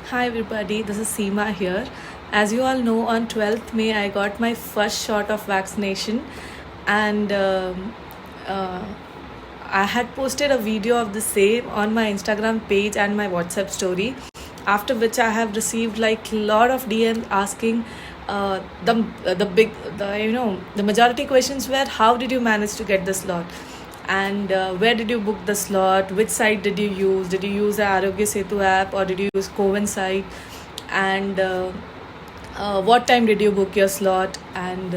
Hi everybody, this is Seema here. As you all know, on 12th May I got my first shot of vaccination, and uh, I had posted a video of the same on my Instagram page and my WhatsApp story. After which I have received like a lot of DM asking the majority questions were, how did you manage to get the slot, and where did you book the slot, which site did you use the Arogya Setu app or did you use Coven site, and what time did you book your slot, and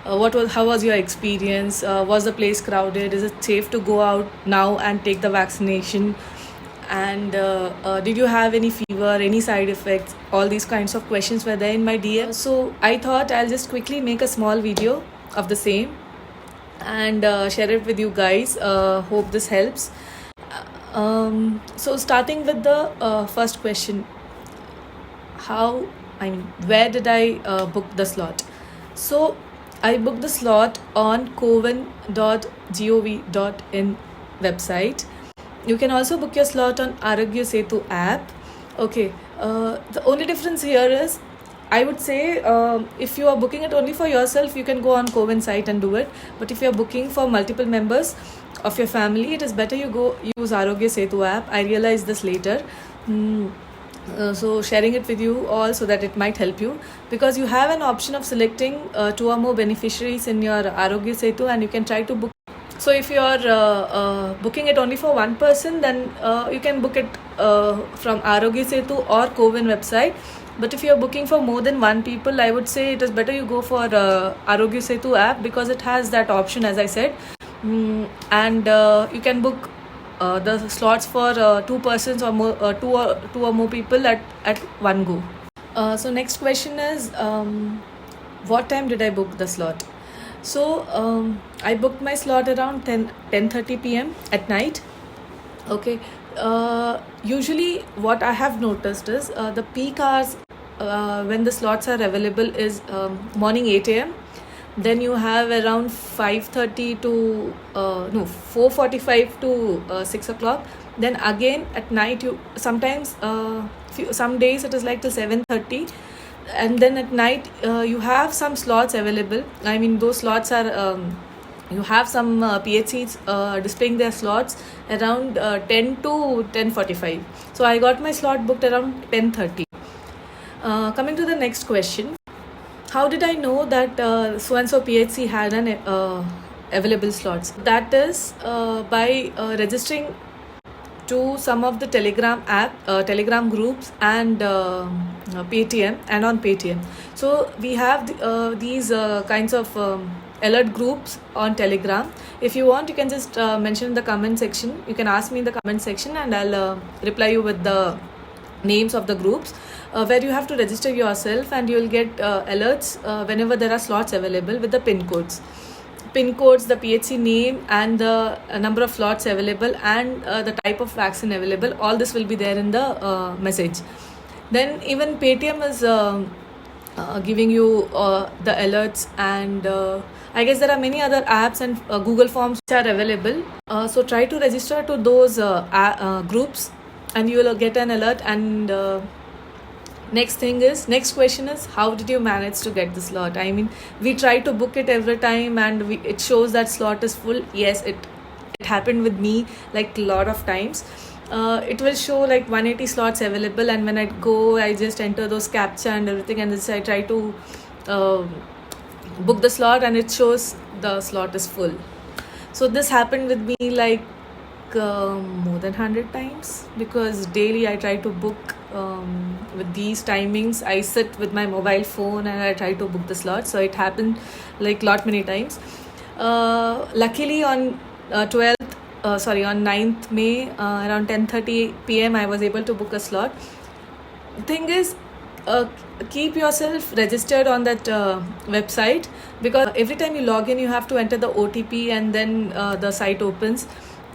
how was your experience, was the place crowded, is it safe to go out now and take the vaccination, and did you have any fever, any side effects? All these kinds of questions were there in my DM. So I thought I'll just quickly make a small video of the same and share it with you guys. Hope this helps. So starting with the first question, where did I book the slot? So I booked the slot on coven.gov.in website. You can also book your slot on Arogya Setu app. Okay, the only difference here is, I would say, if you are booking it only for yourself, you can go on Coven site and do it. But if you are booking for multiple members of your family, it is better you go use Arogya Setu app. I realized this later. So sharing it with you all so that it might help you, because you have an option of selecting 2 or more beneficiaries in your Arogya Setu, and you can try to book. So if you are booking it only for one person, then you can book it from Arogya Setu or Coven website. But if you are booking for more than one people, I would say it is better you go for Arogya Setu app, because it has that option, as I said. And you can book the slots for 2 persons or more, two or more people at one go. So next question is, what time did I book the slot? So I booked my slot around 10:30 p.m. at night. Okay. Usually what I have noticed is the peak hours when the slots are available is morning 8 a.m. Then you have around 5:30 to 4:45 to 6 o'clock. Then again at night, you sometimes some days it is like till 7:30, and then at night you have some slots available. I mean, those slots are you have some PHCs displaying their slots around 10 to 10:45. So I got my slot booked around 10:30. Coming to the next question, how did I know that so and so PHC had an available slots? That is by registering to some of the Telegram app, Telegram groups, and Paytm, and on Paytm. So we have these kinds of alert groups on Telegram. If you want, you can just mention in the comment section. You can ask me in the comment section, and I'll reply you with the names of the groups where you have to register yourself, and you will get alerts whenever there are slots available with the pin codes, the PHC name, and the number of slots available, and the type of vaccine available. All this will be there in the message. Then even Paytm is giving you the alerts, and I guess there are many other apps and Google Forms which are available. So try to register to those groups, and you will get an alert. And next question is, how did you manage to get the slot? I mean, we try to book it every time, and it shows that slot is full. Yes, it happened with me like a lot of times. It will show like 180 slots available, and when I go, I just enter those captcha and everything, and I try to book the slot, and it shows the slot is full. So this happened with me like more than 100 times, because daily I try to book with these timings. I sit with my mobile phone and I try to book the slot. So it happened like many times. Luckily on 9th May around 10:30 p.m. I was able to book a slot. Thing is, keep yourself registered on that website, because every time you log in, you have to enter the OTP, and then the site opens.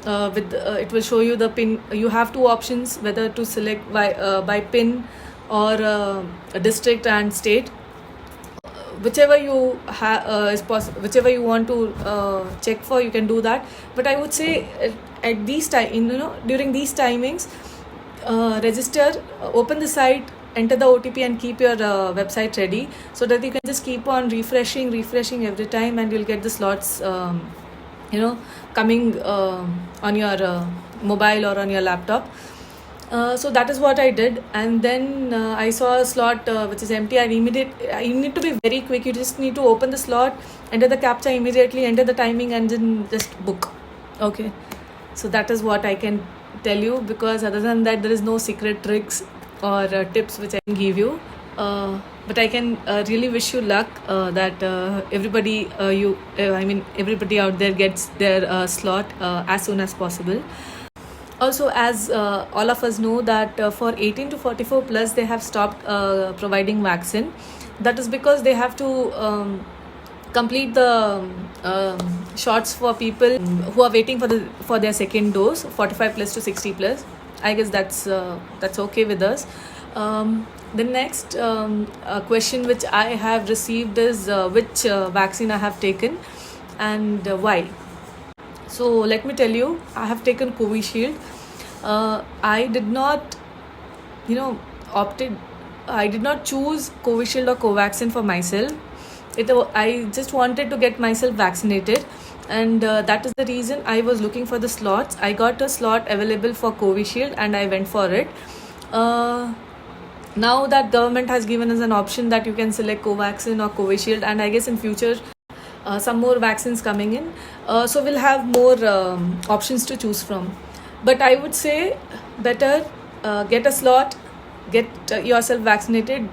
It will show you the pin. You have 2 options, whether to select by pin or district and state. Whichever you is possible, whichever you want to check for, you can do that. But I would say at these during these timings, register, open the site, enter the OTP, and keep your website ready so that you can just keep on refreshing every time, and you'll get the slots, coming on your mobile or on your laptop. So that is what I did, and then I saw a slot which is empty. You need to be very quick. You just need to open the slot, enter the captcha immediately, enter the timing, and then just book. Okay, so that is what I can tell you, because other than that there is no secret tricks or tips which I can give you. But I can really wish you luck, that everybody everybody out there gets their slot as soon as possible. Also, as all of us know that for 18 to 44 plus, they have stopped providing vaccine. That is because they have to complete the shots for people who are waiting for their second dose, 45 plus to 60 plus. I guess that's okay with us. The next question which I have received is which vaccine I have taken and why. So let me tell you, I have taken Covishield. I did not, I did not choose Covishield or Covaxin for myself. I just wanted to get myself vaccinated, and that is the reason I was looking for the slots. I got a slot available for Covishield and I went for it. Now that government has given us an option that you can select Covaxin or Covishield, and I guess in future some more vaccines coming in, so we'll have more options to choose from. But I would say better get a slot, get yourself vaccinated,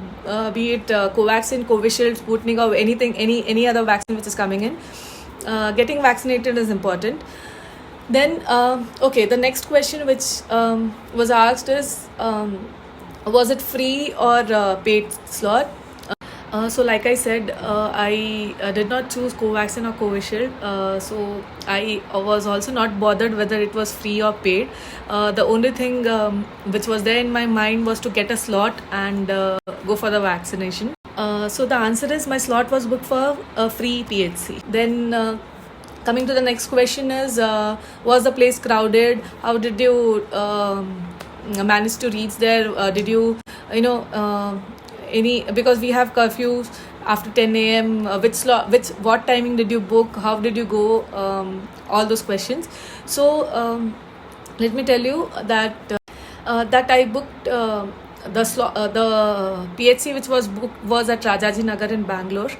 be it Covaxin, Covishield, Sputnik, or any other vaccine which is coming in. Getting vaccinated is important. Then the next question which was asked is, was it free or paid slot? So like I said, I did not choose Covaxin or Covishield. So I was also not bothered whether it was free or paid. The only thing which was there in my mind was to get a slot and go for the vaccination. So the answer is my slot was booked for a free PHC. Then coming to the next question is, was the place crowded? How did you manage to reach there? Did you, because we have curfews after 10 a.m. What timing did you book? How did you go? All those questions. So let me tell you that I booked the PHC which was booked was at Rajaji Nagar in Bangalore.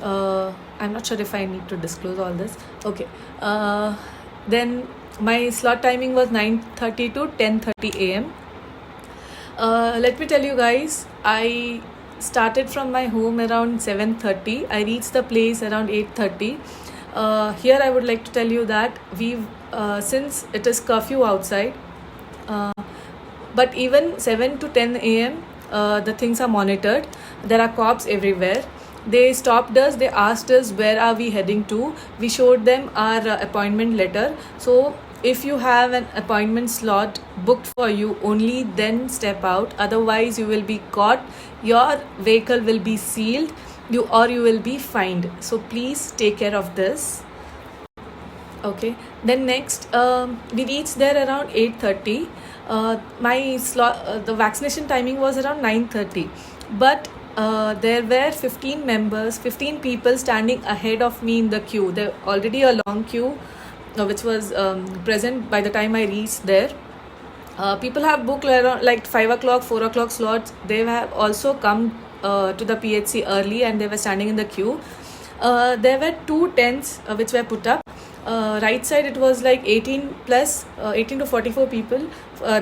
I'm not sure if I need to disclose all this. Okay. Then my slot timing was 9:30 to 10:30 a.m. Let me tell you guys, I started from my home around 7:30. I reached the place around 8:30. Here I would like to tell you that since it is curfew outside, but even 7 to 10 a.m. The things are monitored. There are cops everywhere. They stopped us. They asked us where are we heading to. We showed them our appointment letter. So if you have an appointment slot booked for you, only then step out. Otherwise, you will be caught. Your vehicle will be sealed. You will be fined. So please take care of this. Okay. Then next, we reached there around 8:30. My slot, the vaccination timing was around 9:30, but there were 15 people standing ahead of me in the queue. There already a long queue which was present by the time I reached there. People have booked around like 5 o'clock, 4 o'clock slots. They have also come to the PHC early and they were standing in the queue. There were 2 tents which were put up. Right side it was like 18 to 44 people.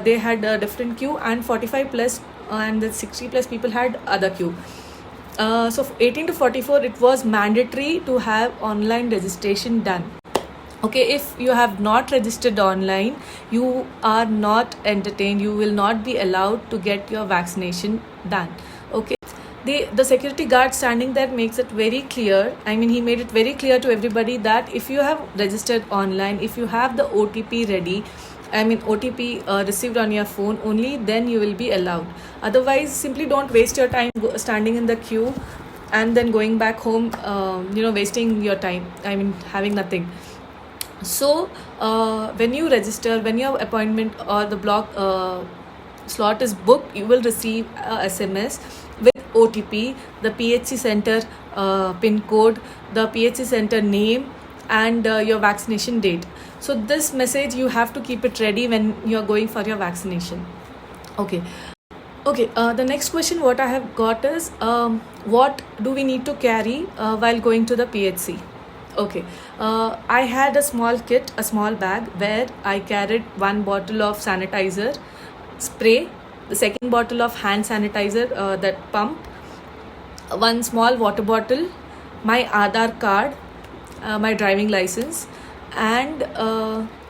They had a different queue, and 45 plus and the 60 plus people had other queue. So 18 to 44 it was mandatory to have online registration done. Okay, if you have not registered online, you are not entertained. You will not be allowed to get your vaccination done. Okay. The security guard standing there makes it very clear. He made it very clear to everybody that if you have registered online, if you have the OTP ready, OTP received on your phone, only then you will be allowed. Otherwise, simply don't waste your time standing in the queue and then going back home, wasting your time. Having nothing. So when you register, when your appointment or the block slot is booked, you will receive a SMS with OTP, the PHC center pin code, the PHC center name, and your vaccination date. So this message you have to keep it ready when you are going for your vaccination. Okay. The next question what I have got is what do we need to carry while going to the PHC? Okay, I had a small kit, a small bag where I carried one bottle of sanitizer spray, the second bottle of hand sanitizer, that pump, one small water bottle, my Aadhaar card, my driving license, and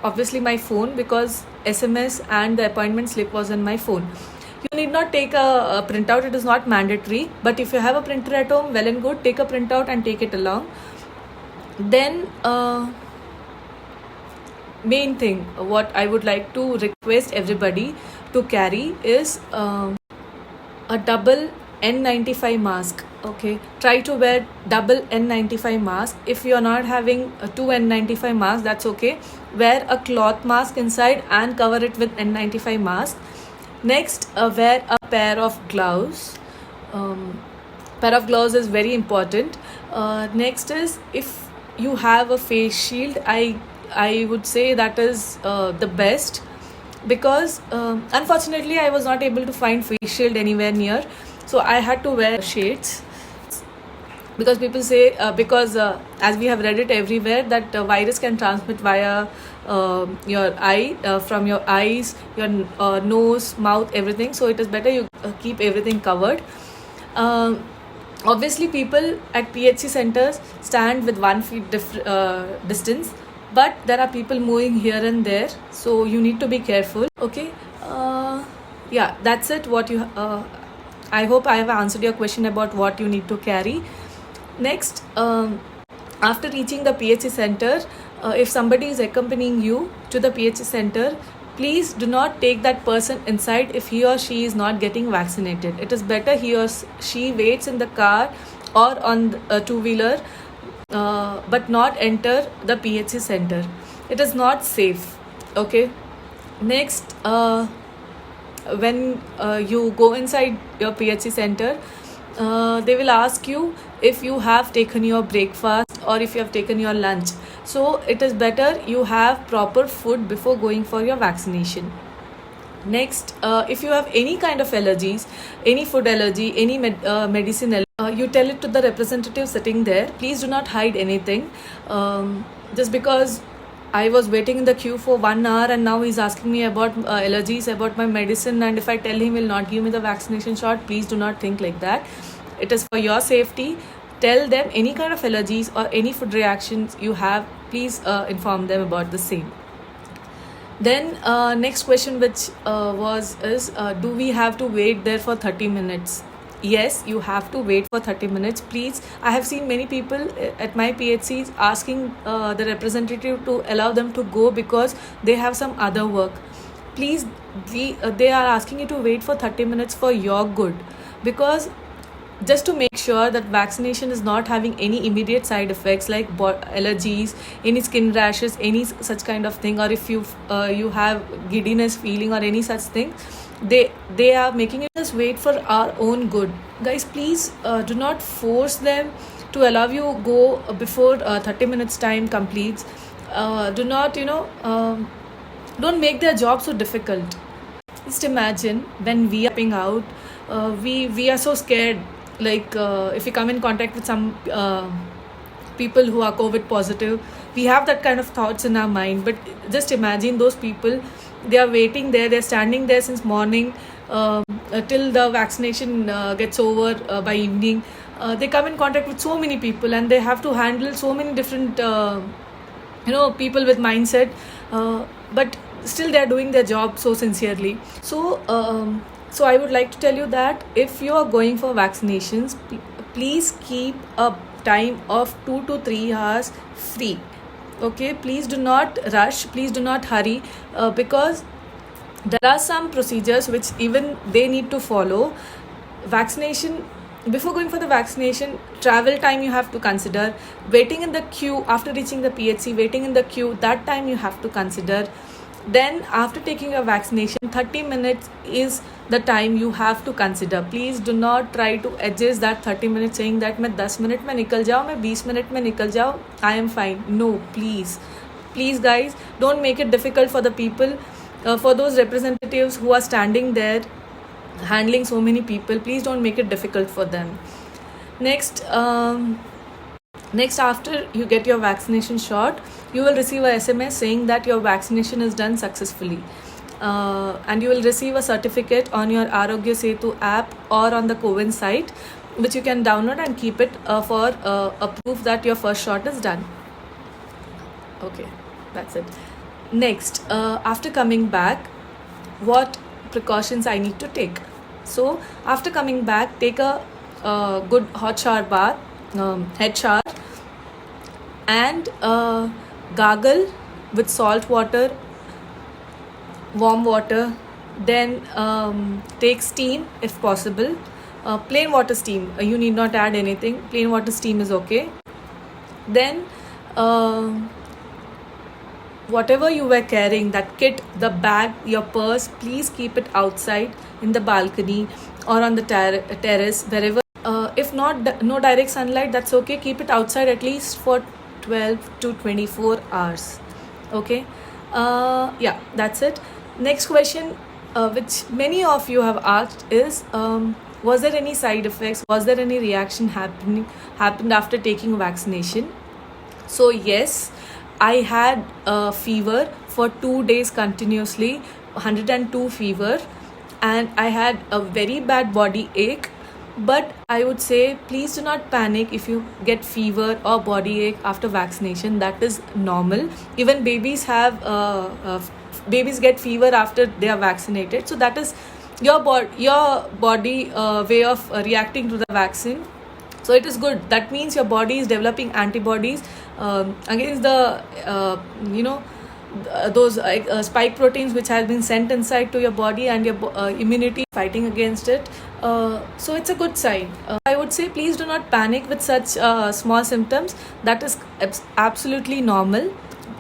obviously my phone, because SMS and the appointment slip was on my phone. You need not take a printout, it is not mandatory, but if you have a printer at home, well and good, take a printout and take it along. Then main thing what I would like to request everybody to carry is a double N95 mask. Okay, try to wear double N95 mask. If you are not having two N95 masks, that's okay. Wear a cloth mask inside and cover it with N95 mask. Next, wear a pair of gloves. Pair of gloves is very important. Next is, if you have a face shield, I would say that is the best, because unfortunately I was not able to find face shield anywhere near, so I had to wear shades, because people say because as we have read it everywhere that virus can transmit via your eye, from your eyes, your nose, mouth, everything. So it is better you keep everything covered. Obviously people at PHC centers stand with 1 feet distance, but there are people moving here and there, so you need to be careful. Okay, yeah, that's it. What you I hope I have answered your question about what you need to carry. Next, after reaching the PHC center, if somebody is accompanying you to the PHC center, please do not take that person inside if he or she is not getting vaccinated. It is better he or she waits in the car or on a two-wheeler, but not enter the PHC center. It is not safe. Okay. Next, when you go inside your PHC center, they will ask you if you have taken your breakfast or if you have taken your lunch. So it is better you have proper food before going for your vaccination. Next, if you have any kind of allergies, any food allergy, any medicine allergy, you tell it to the representative sitting there. Please do not hide anything. Just because I was waiting in the queue for 1 hour and now he's asking me about allergies, about my medicine, and if I tell him he will not give me the vaccination shot, please do not think like that. It is for your safety. Tell them any kind of allergies or any food reactions you have, please inform them about the same. Then next question which is do we have to wait there for 30 minutes? Yes, you have to wait for 30 minutes. Please, I have seen many people at my PHCs asking the representative to allow them to go because they have some other work. Please, they are asking you to wait for 30 minutes for your good, because just to make sure that vaccination is not having any immediate side effects like allergies, any skin rashes, any such kind of thing, or if you have giddiness feeling or any such thing, they are making us wait for our own good. Guys, please do not force them to allow you go before 30 minutes time completes. Do not don't make their job so difficult. Just imagine when we are stepping out, we are so scared, like if we come in contact with some people who are COVID positive, we have that kind of thoughts in our mind. But just imagine those people, they are waiting there, they're standing there since morning till the vaccination gets over by evening. They come in contact with so many people and they have to handle so many different people with mindset, but still they're doing their job so sincerely. So I would like to tell you that if you are going for vaccinations, please keep a time of 2 to 3 hours free. Okay, please do not rush, please do not hurry, because there are some procedures which even they need to follow. Vaccination, before going for the vaccination, travel time you have to consider, waiting in the queue after reaching the PHC, waiting in the queue, that time you have to consider. Then after taking your vaccination, 30 minutes is the time you have to consider. Please do not try to adjust that 30 minutes saying that मैं 10 minute में निकल जाऊँ, मैं 20 minute में निकल जाऊँ, I am fine. No, please guys, don't make it difficult for the people, for those representatives who are standing there handling so many people. Please don't make it difficult for them. Next, after you get your vaccination shot, you will receive a SMS saying that your vaccination is done successfully. And you will receive a certificate on your Arogya Setu app or on the CoWIN site, which you can download and keep it for a proof that your first shot is done. Okay, that's it. Next, after coming back, what precautions I need to take? So after coming back, take a good hot shower bath, head shower, and gargle with salt water, warm water. Then take steam if possible. Plain water steam, you need not add anything. Plain water steam is okay. Then whatever you were carrying, that kit, the bag, your purse, please keep it outside in the balcony or on the terrace, wherever. If not, no direct sunlight, that's okay. Keep it outside at least for 12 to 24 hours. Okay. Yeah, that's it. Next question, which many of you have asked is, was there any side effects? Was there any reaction happened after taking vaccination? So yes, I had a fever for 2 days continuously, 102 fever, and I had a very bad body ache. But I would say, please do not panic if you get fever or body ache after vaccination. That is normal. Even babies get fever after they are vaccinated. So that is your body way of reacting to the vaccine. So it is good. That means your body is developing antibodies against the those spike proteins which has been sent inside to your body, and your immunity fighting against it. So it's a good sign. I would say, please do not panic with such small symptoms. That is absolutely normal.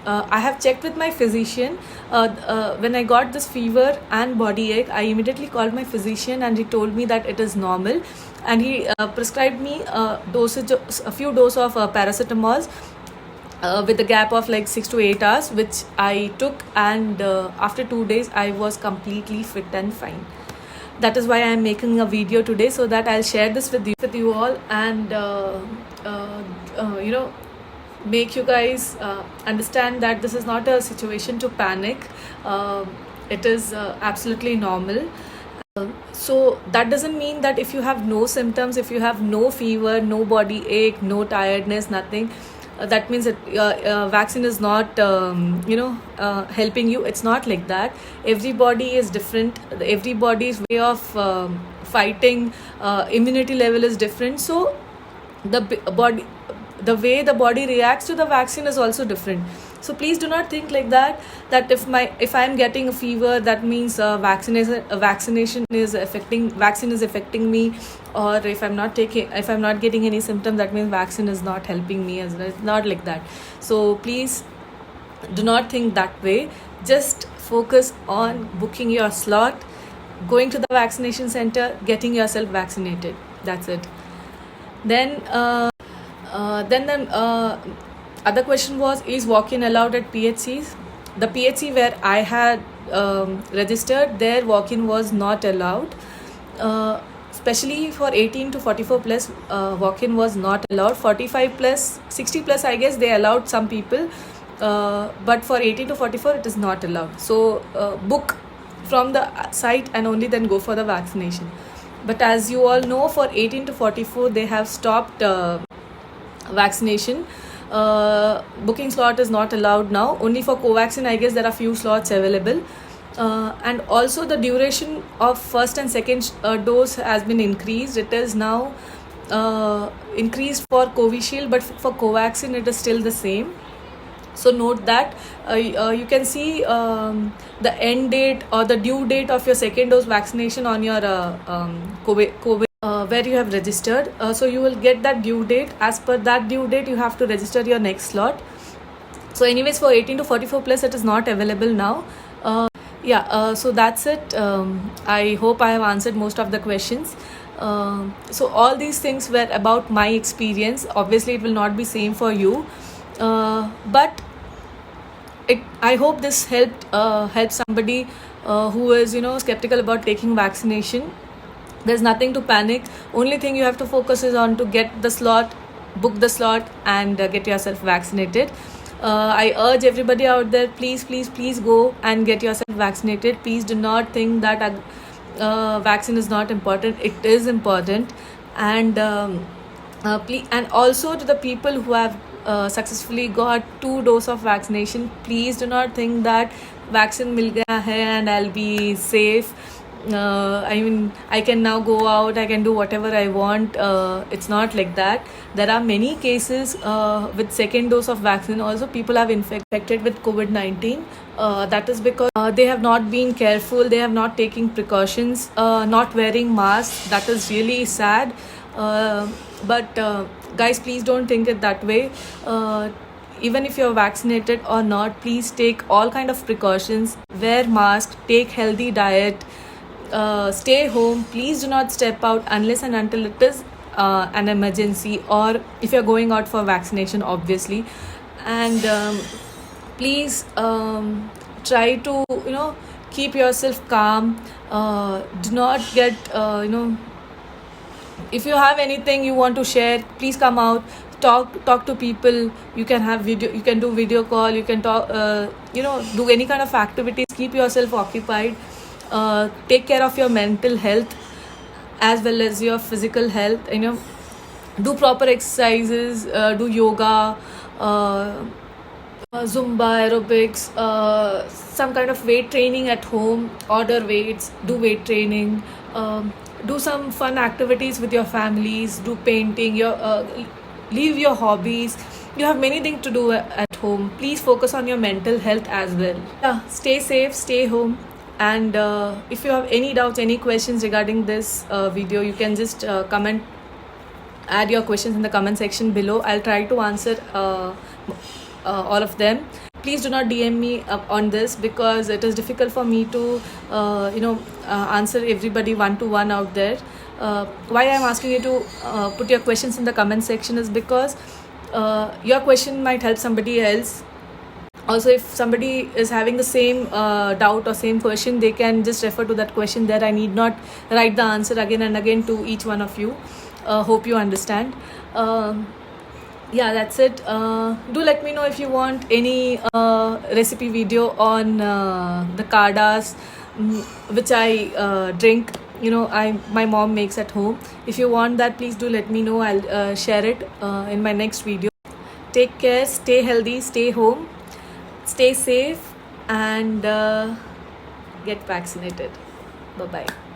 I have checked with my physician. When I got this fever and body ache, I immediately called my physician and he told me that it is normal, and he prescribed me a few doses of paracetamol with a gap of like 6 to 8 hours, which I took, and after 2 days I was completely fit and fine. That is why I am making a video today, so that I'll share this with you all, and make you guys understand that this is not a situation to panic. It is absolutely normal. So that doesn't mean that if you have no symptoms, if you have no fever, no body ache, no tiredness, nothing, that means that vaccine is not helping you. It's not like that. Everybody is different. Everybody's way of fighting immunity level is different. So the way the body reacts to the vaccine is also different. So please do not think like that if I'm getting a fever, that means vaccine is affecting me, or if I'm not getting any symptom, that means vaccine is not helping me. It's not like that. So please do not think that way. Just focus on booking your slot, going to the vaccination center, getting yourself vaccinated. That's it. Then other question was, is walk-in allowed at PHCs? The PHC where I had registered, their walk-in was not allowed. Especially for 18 to 44 plus, walk-in was not allowed. 45 plus, 60 plus, I guess they allowed some people. But for 18 to 44, it is not allowed. So book from the site and only then go for the vaccination. But as you all know, for 18 to 44, they have stopped vaccination. Booking slot is not allowed now. Only for Covaxin, I guess there are few slots available. And also the duration of first and second dose has been increased. It is now increased for Covishield, but for Covaxin it is still the same. So note that. You can see the end date or the due date of your second dose vaccination on your COVID where you have registered. So you will get that due date. As per that due date, you have to register your next slot. So anyways, for 18 to 44 plus, it is not available now. So that's it. I hope I have answered most of the questions. So all these things were about my experience. Obviously, it will not be same for you, but I hope this help somebody who is skeptical about taking vaccination. There's nothing to panic. Only thing you have to focus is on to get the slot, book the slot, and get yourself vaccinated. I urge everybody out there, please go and get yourself vaccinated. Please do not think that vaccine is not important. It is important. And please, and also to the people who have successfully got 2 doses of vaccination, please do not think that vaccine mil gaya hai and I'll be safe. I can now go out, I can do whatever I want. It's not like that. There are many cases with second dose of vaccine also people have infected with COVID-19. That is because they have not been careful, they have not taken precautions, not wearing masks. That is really sad. But guys, please don't think it that way. Even if you're vaccinated or not, please take all kind of precautions. Wear mask, take healthy diet, stay home. Please do not step out unless and until it is an emergency, or if you're going out for vaccination, obviously. And please try to keep yourself calm. Do not get if you have anything you want to share, please come out, talk to people. You can have video, you can do video call, you can talk, do any kind of activities. Keep yourself occupied. Take care of your mental health as well as your physical health. Do proper exercises, do yoga, Zumba, aerobics, some kind of weight training at home. Order weights, do weight training. Do some fun activities with your families. Do painting. Leave your hobbies. You have many things to do at home. Please focus on your mental health as well. Yeah, stay safe, stay home. And if you have any doubts, any questions regarding this video, you can just comment, add your questions in the comment section below. I'll try to answer all of them. Please do not DM me on this, because it is difficult for me to answer everybody one-to-one out there. Why I'm asking you to put your questions in the comment section is because your question might help somebody else. Also, if somebody is having the same doubt or same question, they can just refer to that question there. I need not write the answer again and again to each one of you. Hope you understand. Yeah, that's it. Do let me know if you want any recipe video on the kadas, which I drink. My mom makes at home. If you want that, please do let me know. I'll share it in my next video. Take care, stay healthy, stay home, stay safe, and get vaccinated. Bye-bye.